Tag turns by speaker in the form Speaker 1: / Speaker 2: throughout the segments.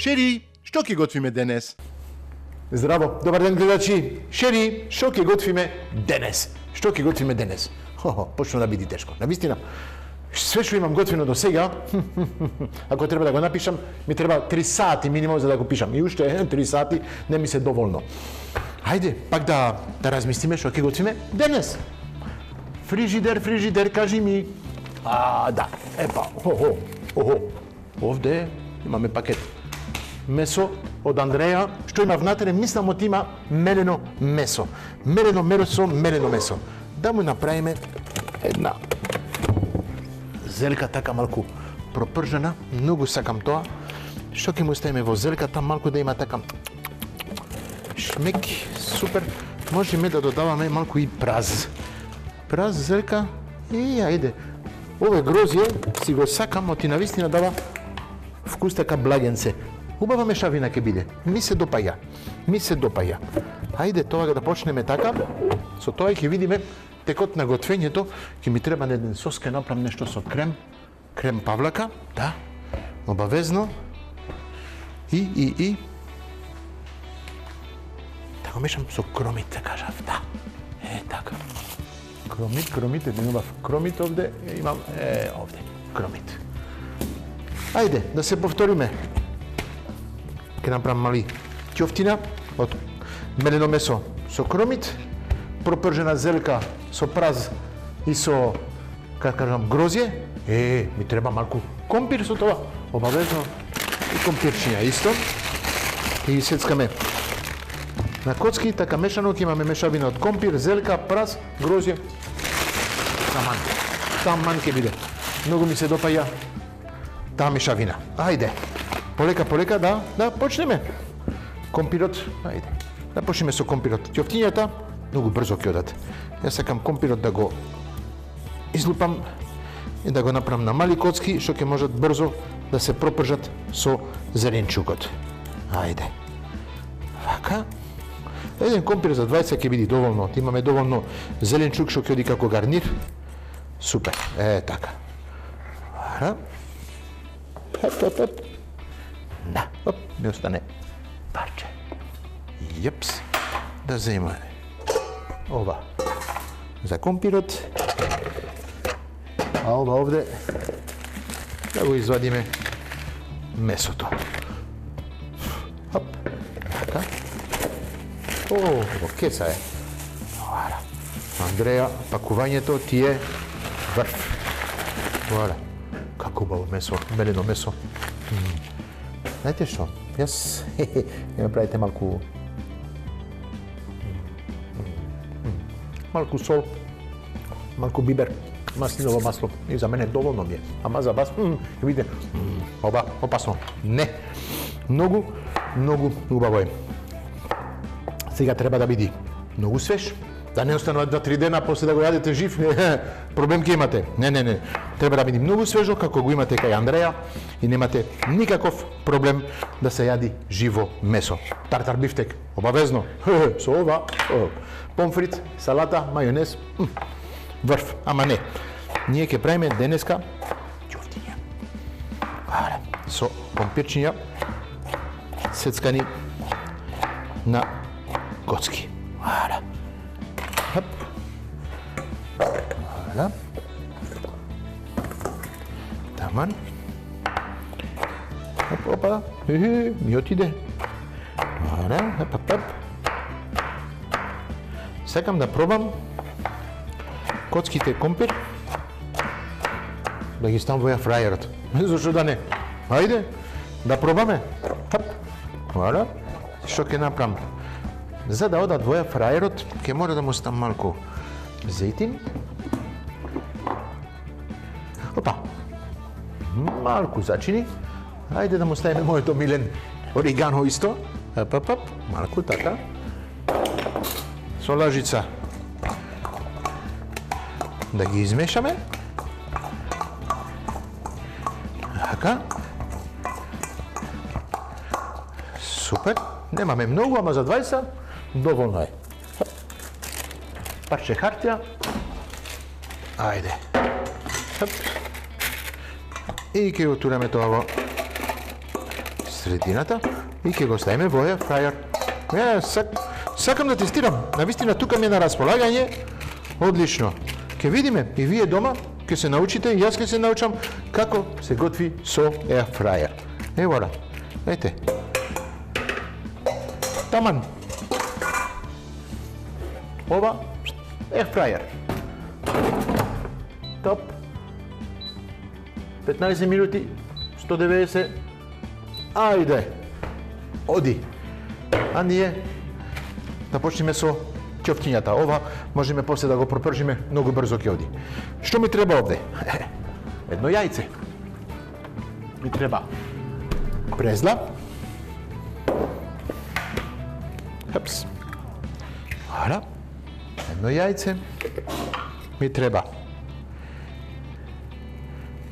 Speaker 1: Шери, што ќе готвиме денес?
Speaker 2: Здраво, добар ден гледачи. Шери, што ќе готвиме денес? Што ќе готвиме денес? Почна да биде тешко. Навистина, све што имам готвено до сега, ако треба да го напишам, ми треба 3 сати минимум за да го пишам. И уште 3 сати не ми се доволно. Хајде, пак да размислиме што ќе готвиме денес. Фрижидер, кажи ми. Да, епа, овде имаме пакет месо од Андреја, што има внатре, мислам од има мелено месо. Мелено месо. Да му направиме една зелка така малку пропржена, многу сакам тоа. Што ќе му ставиме во зелката, малку да има така шмек, супер. Можеме да додаваме малку и праз зелка и ајде. Ове грозје си го сакам, оти навистина дава вкус така благенце. Убава мешавина ќе биде. Ми се допаја. Хајде тоа да почнеме така. Со тоа ќе видиме текот на готвењето. Ќе ми треба еден сос, ќе направам нешто со крем павлака, да. Обавезно. И да го мешам со кромит, да кажав, да. Така. Кромит, еден убав кромит овде, имам, овде, кромит. Ајде, да се повториме. Ќе направам мали ќофтина од мелено месо со кромит, пропржена зелка со праз и со, како кажам, грозје. Ми треба малку компир со тоа, обавезно, и компирчиња исто. И ги сецкаме на коцки, така мешано, ќе имаме мешавина од компир, зелка, праз, грозје. Таман ќе биде. Многу ми се допаја таа мешавина. Ајде. Полека, да почнеме. Компирот, ајде. Да почнеме со компирот. Ќофтињата многу брзо ќе одат. Јас сакам компирот да го излупам и да го направам на мали коцки, што ќе можат брзо да се пропржат со зеленчукот. Ајде. Вака. Еден компир за 20 ќе биде доволно. Имаме доволно зеленчук што ќе оди како гарнир. Супер. Така. Вара. Да, ми остане парче. Јепс. Да земаме ова за компирот. А ова овде да го извадиме месото. Така. Во кеса е. Вара. Андреја, пакувањето ти е врв. Вара. Како убаво месо, мелено месо. Знаете што? Јас ќе ме правите малку сол, малку бибер, маслиново масло. И за мене доволно ми е. Ама за вас, видите, ова опасно. Не. Многу убаво е. Сега треба да биде многу свеж. Да не останува 2-3 дена после да го јадете жив, проблем ќе имате. Не. Треба да биде многу свежо, како го имате кај Андреја и немате никаков проблем да се јади живо месо. Тартар бифтек, обавезно. Со ова, помфрит, салата, мајонез, врв, ама не. Ние ќе правиме денеска ќофтиња. Со помпирчиња, сецкани на коцки. Таман. Опа. Ми отиде. Сакам да пробам коцките компир, да ги ставам во фрајерот. Зошто да не? Ајде, да пробаме. Што ќе направам? За да одат во фрајерот, ќе мора да му ставам малку зејтин. Опа. Малку зачини. Ајде да му ставиме мојот омилен орегано исто. Малку така. Со лажица. Да ги измешаме. Така. Супер. Немаме многу, ама за 20 доволно е. Парче хартија. Ајде. И ќе го тураме тоа во средината и ќе го ставиме во air fryer. Сакам да тестирам. Навистина тука ми е на располагање. Одлично. Ќе видиме и вие дома ќе се научите, и јас ќе се научам како се готви со air fryer. Ево ра. Ете. Таман. Ова air fryer. Топ. 15 минути, 190. Ајде. Оди. А ние да почнеме со ќофтињата. Ова можеме после да го пропржиме, многу брзо ќе оди. Што ми треба овде? Едно јајце. Ми треба презла. Хепс. Ара. Едно јајце. Ми треба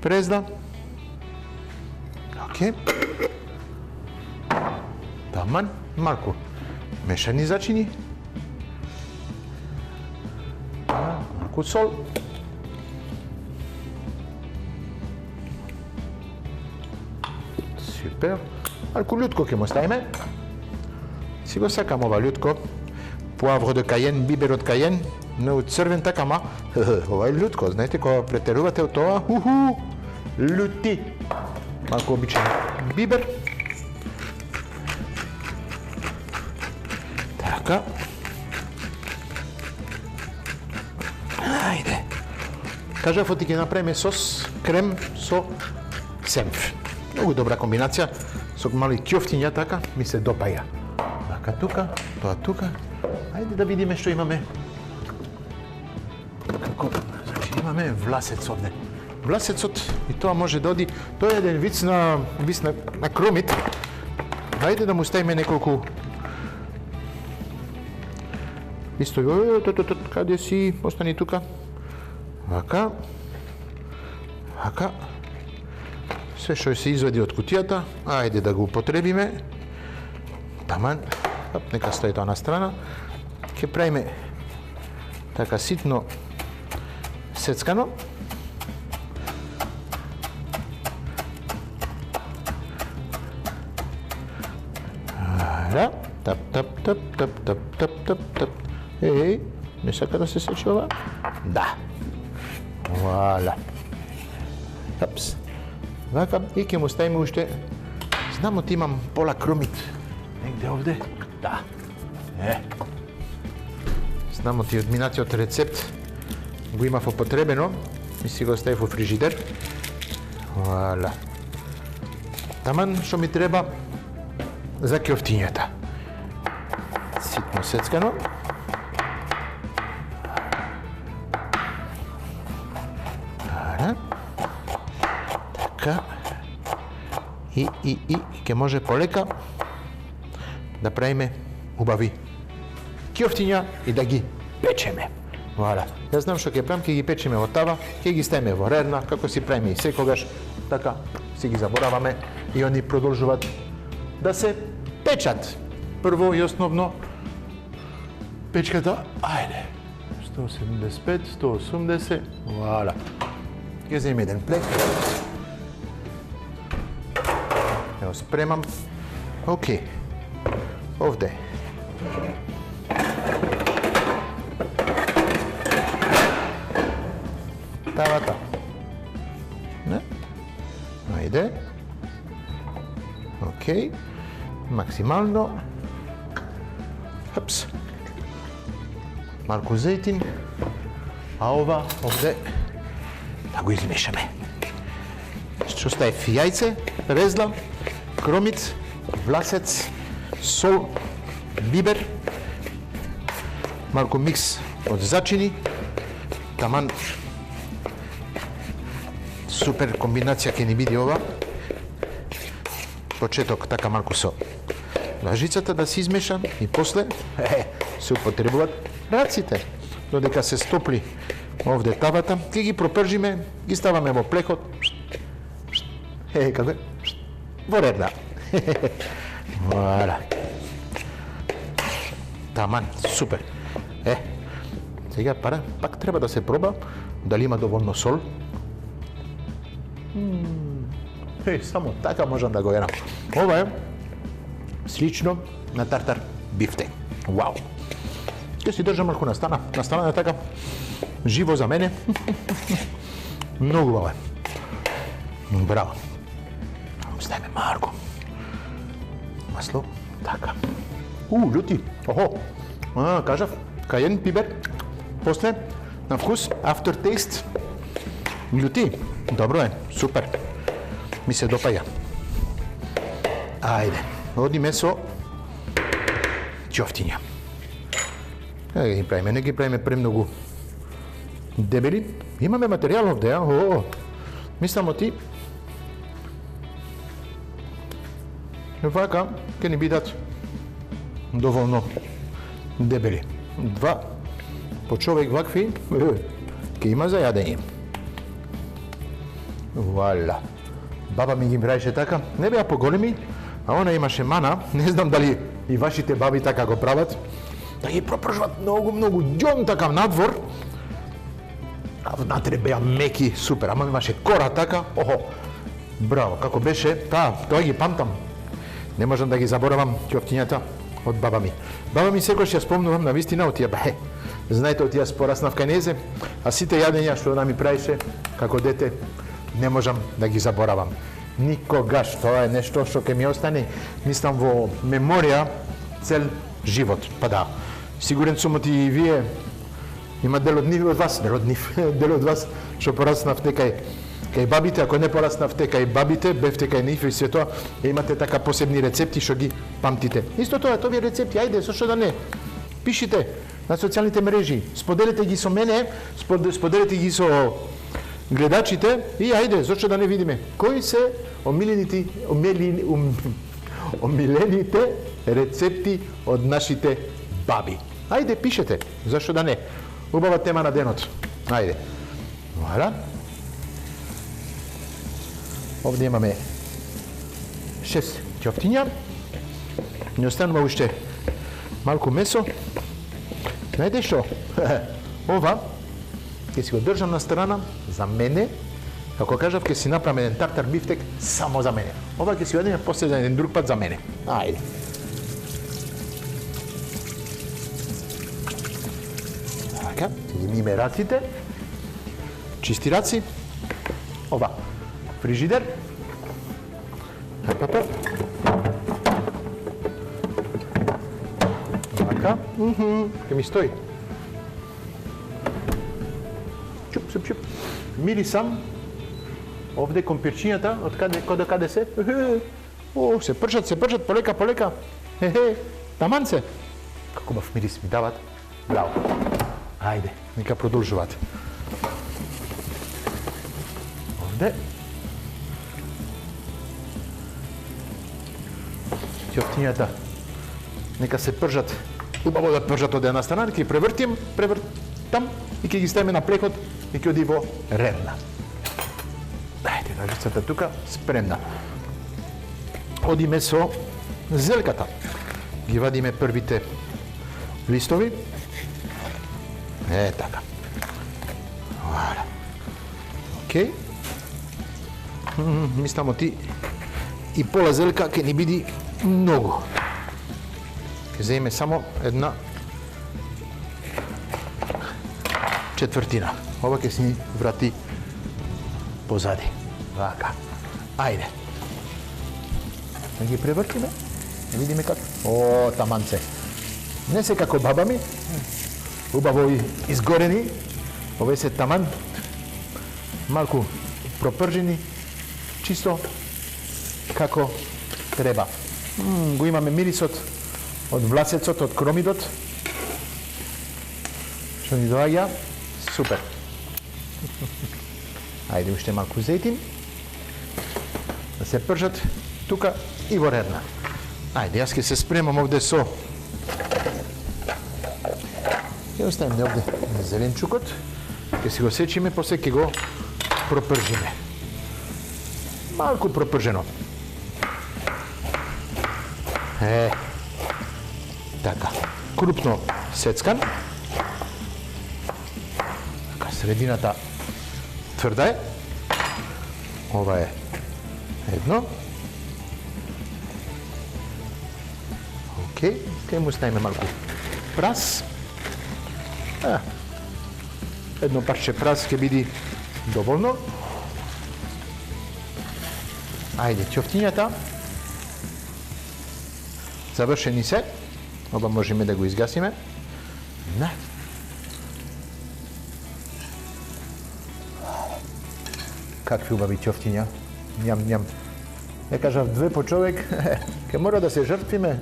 Speaker 2: презла. Океј. Таман, малку мешани зачини. Малку сол. Супер. Малку љутко ќе му ставиме. Си го сакам ова љутко. Поавро де кајен, бибер од кајен, но црвен така, ама ова е љутко, знаете, кога претерувате од тоа, љути. Малку обичен бибер. Така. Ајде. Кажав ти ќе направиме сос, крем со семф. Многу добра комбинација, со мали ќофтиња така, ми се допаја. Така тука, тоа тука. Ајде да видиме што имаме. Како, значи имаме власец овде. Власецот и тоа може да оди, тоа е еден виц на кромит. Ајде да му ставиме неколку. Исто, каде си, остани тука. Вака. Вака. Се што се извади од кутијата, ајде да го употребиме. Таман, нека стои тоа на страна. Ќе правиме така ситно сецкано. Тап, тап, тап, тап, тап, тап, тап, тап. Еј, не сака да се сече ова? Да. Вуаля. Хапс. Вака, и ќе му ставиме уште. Знам оти имам пола кромит. Негде овде? Да. Знам оти од минатиот рецепт. Го имав употребено и си го ставив во фрижидер. Вуаля. Таман што ми треба за ќофтињата. Ситно сецкано. Така. И ќе може полека да правиме убави ќофтиња и да ги печеме. Вуаля. Јас знам што ќе правам, ќе ги печеме во тава, ќе ги ставиме во рерна, како си правиме и секогаш. Така, си ги забораваме и они продолжуваат да се печат. Прво и основно печката, ајде, 175, 180, вуаля. Ќе земем еден плек. Ево спремам. Океј. Овде. Тавата. Не? Ајде. Океј. Максимално. Хапс. Малку зејтин. А ова овде да го измешаме. Што ставив јајце, презла, кромит, власец, сол, бибер, малку микс од зачини, таман супер комбинација ќе ни биде ова. Почеток така малку со лажицата да се измеша и после се употребуваат раците. Додека се стопли овде тавата, ќе ги пропржиме, ги ставаме во плекот. Како е? Во редна. Вуаля. Таман, супер. Сега пак треба да се проба дали има доволно сол. Само така можам да го едам. Ова е слично на тартар бифтек. Вау! Ќе си држам малку настана е така живо за мене. Многу убаво е. Браво. Ставиме малку масло, така. Љути. Охо. Кажав, каен пибер. После на вкус, aftertaste. Љути. Добро е, супер. Ми се допаѓа. Ајде, одиме со ќофтиња. Не ги правиме премногу дебели. Имаме материјал овде, мислам ти. Вака ќе ни бидат доволно дебели. 2 по човек вакви ќе има за јадење. Вуаля. Баба ми ги правише така, не беа поголеми, а она имаше мана, не знам дали и вашите баби така го прават, да ги пропржват многу ѓон така надвор, а внатре беа меки, супер, ама имаше кора така, браво, како беше, тоа ги памтам. Не можам да ги заборавам ќофтињата од баба ми. Баба ми секојаш ја спомнувам на вистина од тие, знаете, од тие пораснав кај незе, а сите јадења што она ми правише како дете, не можам да ги заборавам. Никогаш, тоа е нешто што ќе ми остане, мислам, во меморија цел живот. Па да, сигурен сум и вие има дел од вас што пораснавте кај бабите, ако не пораснавте кај бабите, бевте кај нив и се тоа, имате така посебни рецепти што ги памтите. Исто тоа, овие рецепти, ајде, зашто да не? Пишите на социјалните мрежи, споделете ги со мене, споделете ги со гледачите и ајде, зашто да не видиме кои се омилените рецепти од нашите баби. Ајде, пишете, зашто да не? Убава тема на денот. Ајде. Вуаля. Овде имаме 6 ќофтиња. Не останува уште малку месо. Знаете што? Ова ќе си го држам на страна за мене. Како кажав, ќе си направам еден тартар бифтек само за мене. Ова ќе си одиме после за еден друг пат за мене. Ајде. Така, ќе ги миеме раците. Чисти раци. Ова. Фрижидер. Така. Ќе ми стои. Чуп. Мирисам. Овде компирчињата, од каде се? Се пржат, полека. Таман се. Како бав мирис ми дават. Браво. Ајде, нека продолжуваат. Овде. Ќофтињата. Нека се пржат. Убаво да пржат од една страна, ќе превртам и ќе ги ставиме на преход и ќе оди во рерна. Ајде, ножицата тука спремна. Одиме со зелката. Ги вадиме првите листови. Така. Валя. Океј. Мислам ти и пола зелка ќе ни биди многу. Ќе земеме само една четвртина. Ова ќе си врати позади. Вака. Ајде. Да ги превртиме. Да видиме како. Таманце. Не се како баба ми. Убаво изгорени. Овие се таман. Малку пропржени. Чисто како треба. Го имаме мирисот од власецот, од кромидот. Што ни доаѓа? Супер. Ајде уште малку зејтин. Да се пржат тука и во рерна. Ајде, јас ќе се спремам овде со. Ќе оставиме овде зеленчукот. Ќе си го сечиме, после ќе го пропржиме. Малку пропржено. Така. Крупно сецкан. Така, средината тврда е. Ова е едно. Океј, кај му ставиме малку прас. Едно парче прас ќе биде доволно. Ајде, ќофтињата. Завршени се. Оба можеме да го изгасиме. На. Какви убави ќофтиња. Њам. Не кажав 2 по човек, ќе мора да се жртвиме,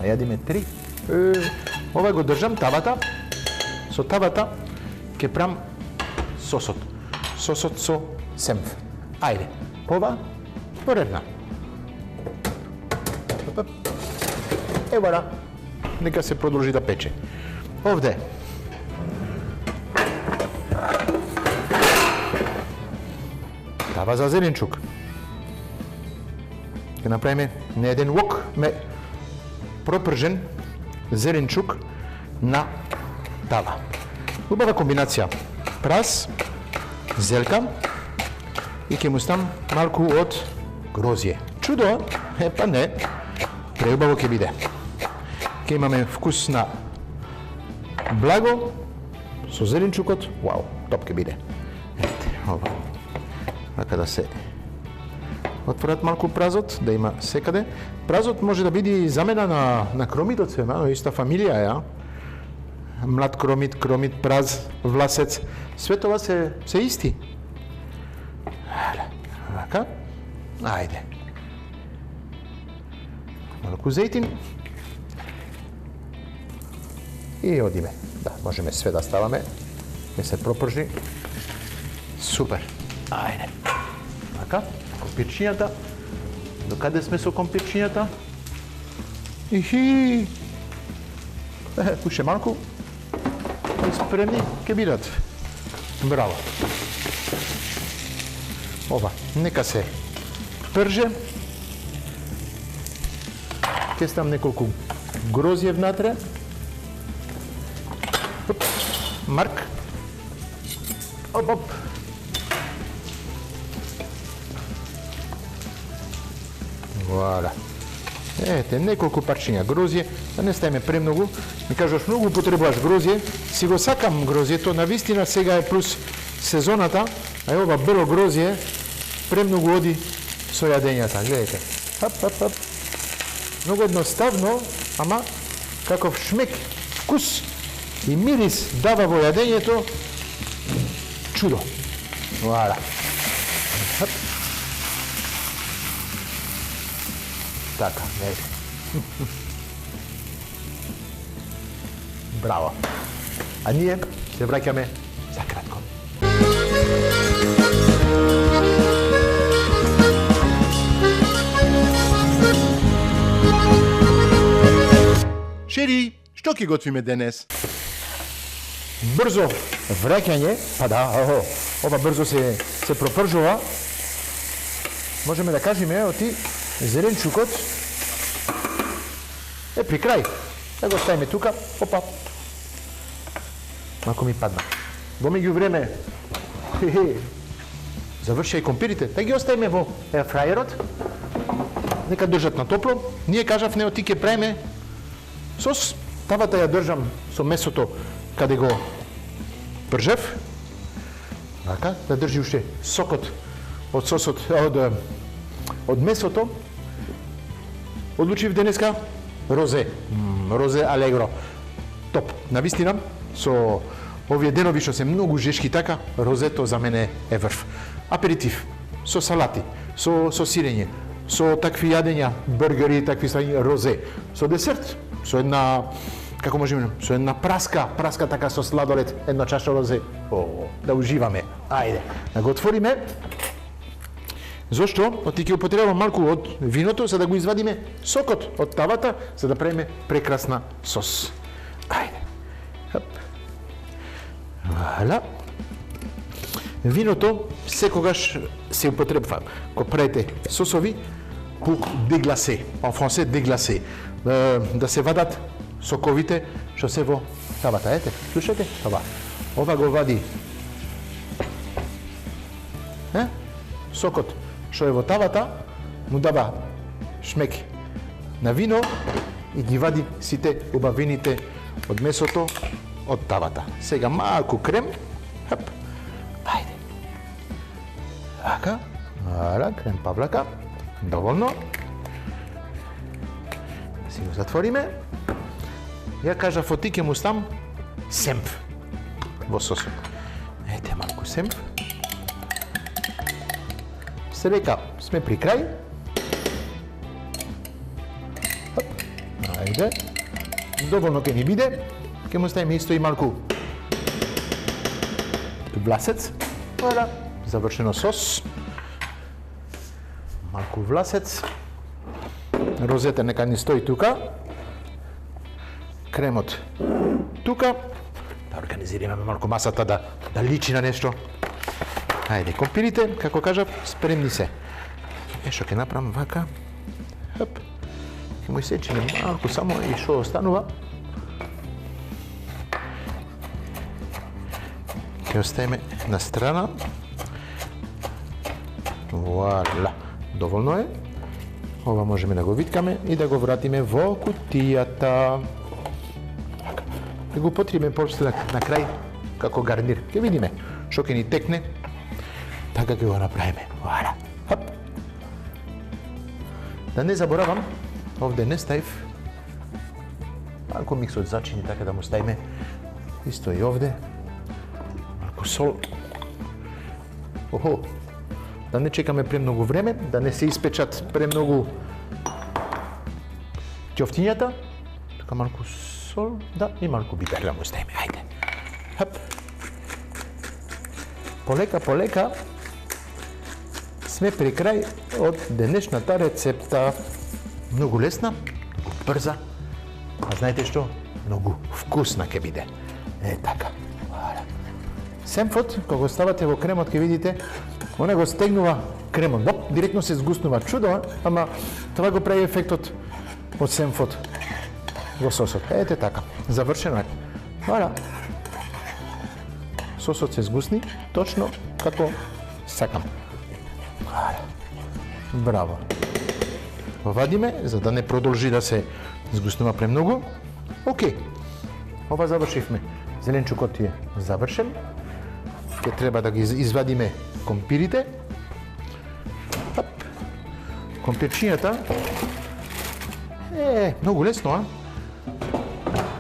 Speaker 2: а јадиме 3. Ова го држам тавата. Со тавата ќе прам сосот. Сосот со семф. Ајде, ова поредна. Евара, нека се продолжи да пече. Овде. Тава за зеленчук. Ќе направиме на еден вок ме пропржен зеленчук на тава. Убава комбинација. Прас, зелка и ќе му стам малку од грозје. Чудо? Па не. Преубаво ќе биде. Ќе имаме вкус на благо со зеленчукот. Вау, топ ќе биде. Ете, ова. Така да се отворат малку празот, да има секаде. Празот може да биде и замена на кромитот, иста фамилија ја. Млад кромит, праз, власец, све тоа се исти. Така, ајде. Малку зејтин. И одиме. Да, можеме све да ставаме. Не се пропржи. Супер. Ајде. Така, компирчињата. До каде сме со компирчињата? Ихи. Пуше малку. Спремни ќе бидат. Браво. Ова, нека се прже. Ќе ставам неколку грозје внатре. Марк. Оп. Вуаля. Ете, неколку парчиња грозје, да не ставиме премногу. Ми кажаш, многу потребуваш грозје, си го сакам грозјето, навистина сега е плюс сезоната, а ова бело грозје премногу оди со јадењата, гледайте. Хап. Многу едноставно, ама каков шмек, вкус и мирис дава во јадењето, чудо. Вуаля. Хап. Така, не. Браво. А ние се враќаме за кратко.
Speaker 1: Шери, што ќе готвиме денес?
Speaker 2: Брзо враќање, па да, ова брзо се пропржува. Можеме да кажеме, оти зеленчукот е при крај. Да го ставиме тука, опа. Малку ми падна. Во меѓувреме, завршија и компирите, да ги оставиме во фрајерот, нека држат на топло. Ние кажав, не оти ќе правиме сос. Тавата ја држам со месото каде го пржев. Така, да држи уште сокот од сосот, од месото. Одлучив денеска розе. Розе алегро. Топ. Навистина, со овие денови што се многу жешки така, розето за мене е врв. Аперитив, со салати, со сирење, со такви јадења, бургери, такви ствари, розе. Со десерт, со една, како можеме, со една праска така со сладолед, една чаша розе. Да уживаме. Ајде, да го отвориме. Зошто? Оти ќе употребам малку од виното, за да го извадиме сокот од тавата, за да правиме прекрасна сос. Ајде. Хап. Валя. Виното секогаш се употребува. Кога правите сосови, pour déglacer, en français déglacer. Да се вадат соковите што се во тавата. Ете, слушате? Ова го вади сокот што е во тавата, му дава шмек на вино и ги вади сите убавините од месото од тавата. Сега малку крем. Хап. Ајде. Така. Ара, крем павлака. Доволно. Си го затвориме. Ја кажав, оти ќе му стам семп во сосот. Ете малку семп. Се река, сме при крај. Ајде. Доволно ќе ни биде. Ќе му ставиме исто и малку власец. Ора, завршено сос. Малку власец. Розета нека ни стои тука. Кремот тука. Да организираме малку масата да личи на нешто. Ајде, компирите, како кажав, спремни се. Што ќе направам вака. Хап. Ќе му исечиме малку само и што останува. Ќе оставиме на страна. Вуаля. Доволно е. Ова можеме да го виткаме и да го вратиме во кутијата. Ќе го потребиме после на крај како гарнир. Ќе видиме што ќе ни текне. Така ќе го направиме. Вуаля. Хап. Да не заборавам, овде не ставив малку микс од зачини, така да му ставиме исто и овде. Малку сол. Охо. Да не чекаме премногу време, да не се испечат премногу ќофтињата. Така малку сол, да, и малку бибер да му ставиме. Ајде. Хап. Полека сме при крај од денешната рецепта. Многу лесна, многу брза, а знаете што? Многу вкусна ќе биде. Така. Семфот, кога ставате во кремот, ќе видите, она го стегнува кремот. Боп, директно се згуснува. Чудо, ама това го прави ефектот од семфот во сосот. Ете така, завршено е. Вала. Сосот се згусни, точно како сакам. Браво. Вадиме, за да не продолжи да се згуснува премногу. Океј. Ова завршивме. Зеленчукот е завршен. Ќе треба да ги извадиме компирите. Хап. Компирчињата. Многу лесно, а?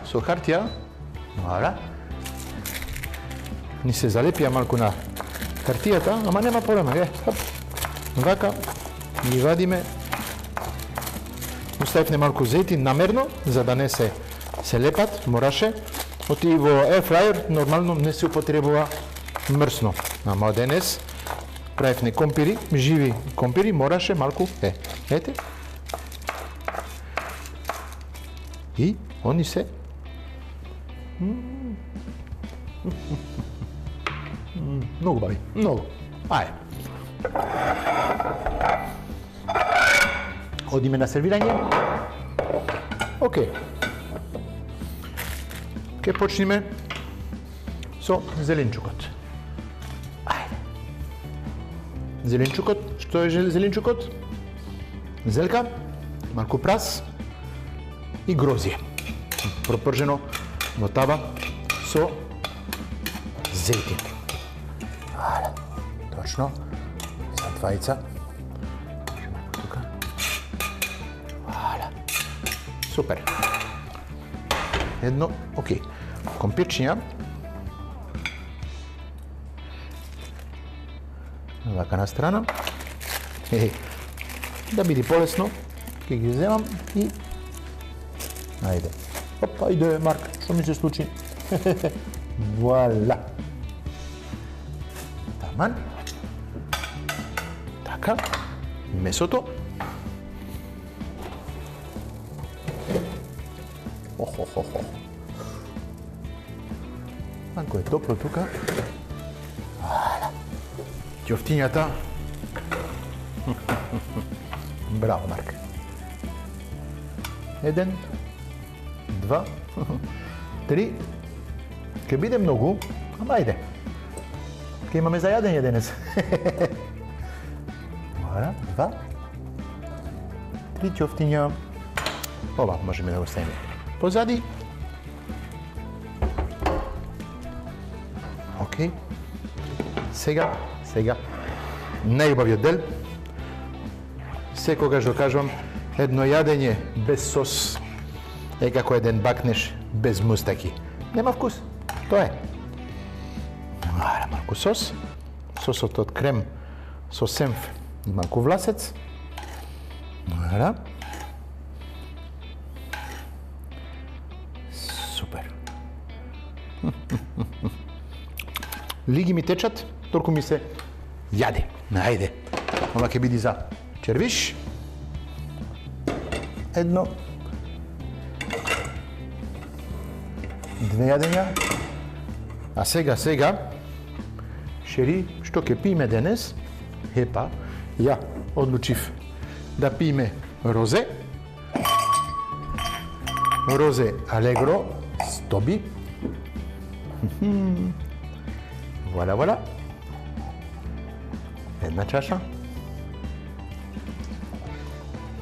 Speaker 2: Со хартија. Вала. Ни се залепија малку на хартијата, ама нема проблема. Хап. Вака. Ги вадиме. Уставивме малку зејтин намерно, за да не се лепат, мораше. Оти во airfryer нормално не се употребува мрсно. Ама денес правевме компири, живи компири, мораше малку, ете. И они се многу бави, многу. Ајде. Одиме на сервирање. Океј. Ке почнеме со зеленчукот. Ајде. Зеленчукот, што е зеленчукот? Зелка, малку прас и грозје. Пропржено во тава со зејтин. Ајде. Точно. За двајца. Супер. Едно, окей. Компирчиња. Вака на страна. Да биде полесно, ќе ги земам и ајде. Опа, ајде, Марк, што ми се случи? Вуаля. Таман. Така. Месото. Охо. Малку е топло тука. Ќофтињата. Браво, Марк. 1, 2, 3. Ке биде многу, ама ајде. Ке имаме за јадење денес. 2, 3 ќофтиња. Ова можеме да го ставиме позади. Океј. Сега, најубавиот дел. Секогаш го кажувам, едно јадење без сос е како еден бакнеш без мустаки. Нема вкус. Тоа е. Малку сос. Сосот од крем со сенф и малку власец. Супер. Лиги ми течат, толку ми се јаде. Најде. Ова ќе биде за червиш. Едно. Две јадења. А сега, Шери, што ќе пиме денес? Епа, ја одлучив да пиме розе. Розе Алегро, стоби. Вуаля. Една чаша.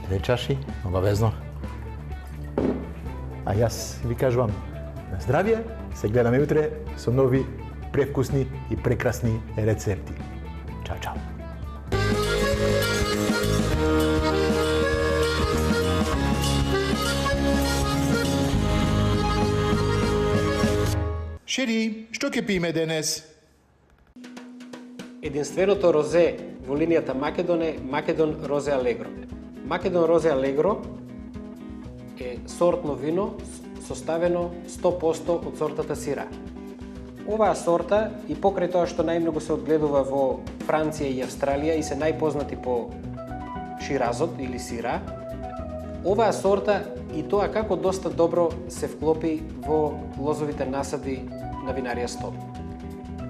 Speaker 2: Две чаши, обавезно. А јас ви кажувам на здравје, се гледаме утре со нови превкусни и прекрасни рецепти. Чао.
Speaker 1: Шери, што ќе пиме денес?
Speaker 3: Единственото розе во линијата Македон е Македон Розе Алегро. Македон Розе Алегро е сортно вино составено 100% од сортата Сира. Оваа сорта и покрај тоа што најмногу се одгледува во Франција и Австралија и се најпознати по Ширазот или Сира, оваа сорта и тоа како доста добро се вклопи во лозовите насади на винарија Стоп.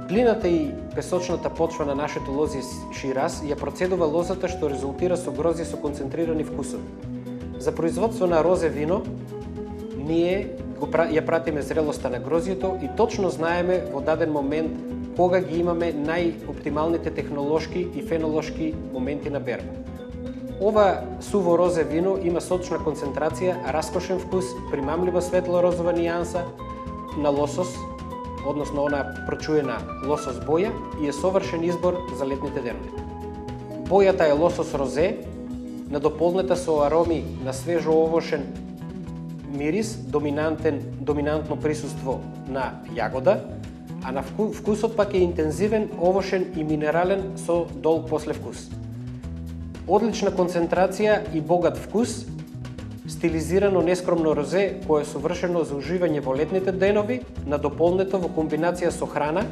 Speaker 3: Глината и песочната почва на нашето лози Шираз ја процедува лозата што резултира со грозје со концентрирани вкусови. За производство на розе вино, ние ја пратиме зрелоста на грозјето и точно знаеме во даден момент кога ги имаме најоптималните технолошки и фенолошки моменти на берба. Ова суво розе вино има сочна концентрација, раскошен вкус, примамлива светло-розова нијанса на лосос, односно она прочуена лосос боја и е совршен избор за летните денови. Бојата е лосос розе, надополнета со ароми на свежо овошен мирис, доминантно присуство на јагода, а на вкусот пак е интензивен, овошен и минерален со долг послевкус. Одлична концентрација и богат вкус, стилизирано нескромно розе кое е совршено за уживање во летните денови, надополнето во комбинација со храна.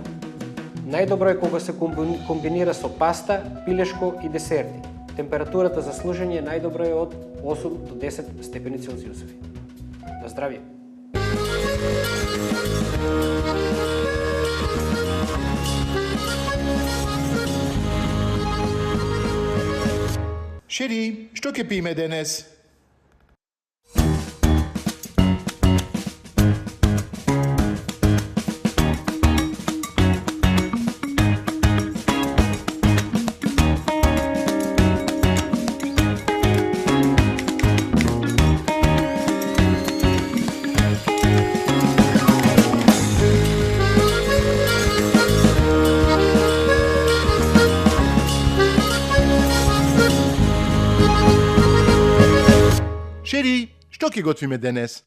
Speaker 3: Најдобро е кога се комбинира со паста, пилешко и десерти. Температурата за служење најдобро е од 8 до 10 степени Целзиусови. На здравје!
Speaker 1: Шери, што ќе пиме денес? Шери, што ќе готвиме денес?